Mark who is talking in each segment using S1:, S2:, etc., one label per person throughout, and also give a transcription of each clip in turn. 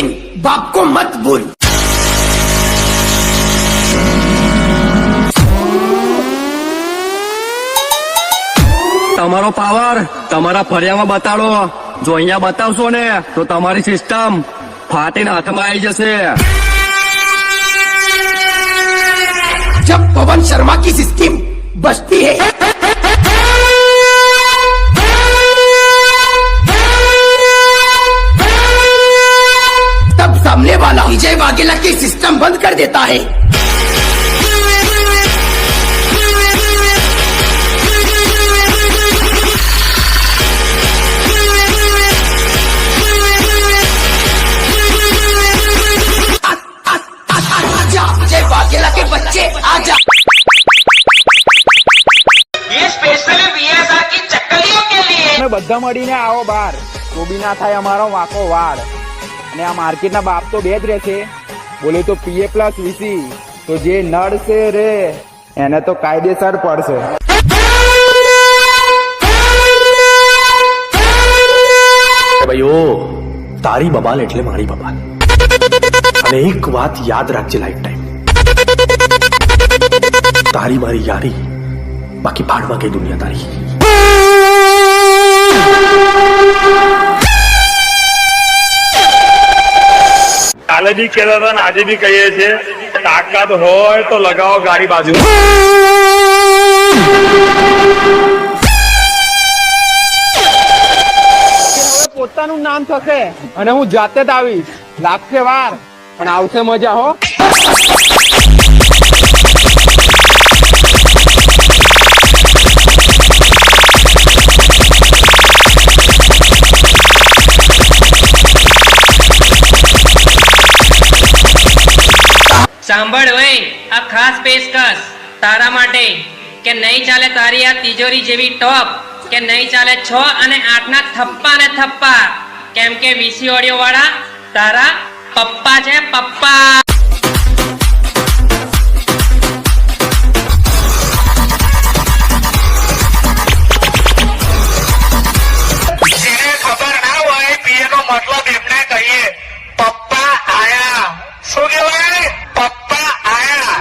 S1: लेकिन बाप को मत भूल।
S2: તમારો પાવર તમારા ફરિયામાં બતાડો. જો અહીંયા બતાવશો ને તો તમારી સિસ્ટમ ફાટીને હાથમાં આવી જશે.
S1: जब पवन शर्मा की सिस्टम बजती है तब सामने वाला विजय वाघेला की सिस्टम बंद कर देता है। विजय वाघेला के बच्चे आजा।
S3: ये स्पेशली वीएसआर की चक्कलियों के लिए।
S4: તમે બધા મળીને આવો બાર, તો બી ના થાય અમારો વાંકો વાળ. અને આ માર્કેટના બાપ તો બે જ રહેશે, બોલે તો પીએ પ્લસ વીસી. તો જે નડશે રે એને તો કાયદેસર પડશે.
S5: ભાઈઓ, તારી બબાલ એટલે મારી બબાલ. અને એક વાત યાદ રાખજે લાઈફ ટાઈમ, તારી મારી યારી, બાકી ભાડમાં ગઈ દુનિયા તારી.
S6: કાલે બી કહેતા હતા ને આજે બી કહીએ છીએ, તાકાત હોય તો લગાવો ગાડી બાજુ.
S4: હવે પોતાનું નામ થશે અને હું જાતે જ આવીશ. લાગશે વાર પણ આવશે મજા હો.
S3: સાંભળ ભાઈ, આ ખાસ પેશકશ તારા માટે કે નહીં ચાલે તારી આ તિજોરી જેવી ટોપ, કે નહીં ચાલે 6 અને 8 ના થપ્પા ને થપ્પા, કેમ કે વીસી ઓડિયો વાળા તારા પપ્પા છે પપ્પા. જેને ખબર ના હોય પીએ નો મતલબ એમને કહીએ પપ્પા આયા. શું કહેવાય? પપ્પા આયા.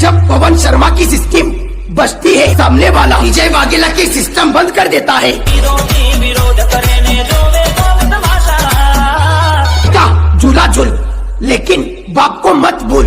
S1: जब पवन शर्मा की सिस्टम बजती है सामने वाला विजय वाघेला की सिस्टम बंद कर देता है। झूला झूल लेकिन बाप को मत भूल।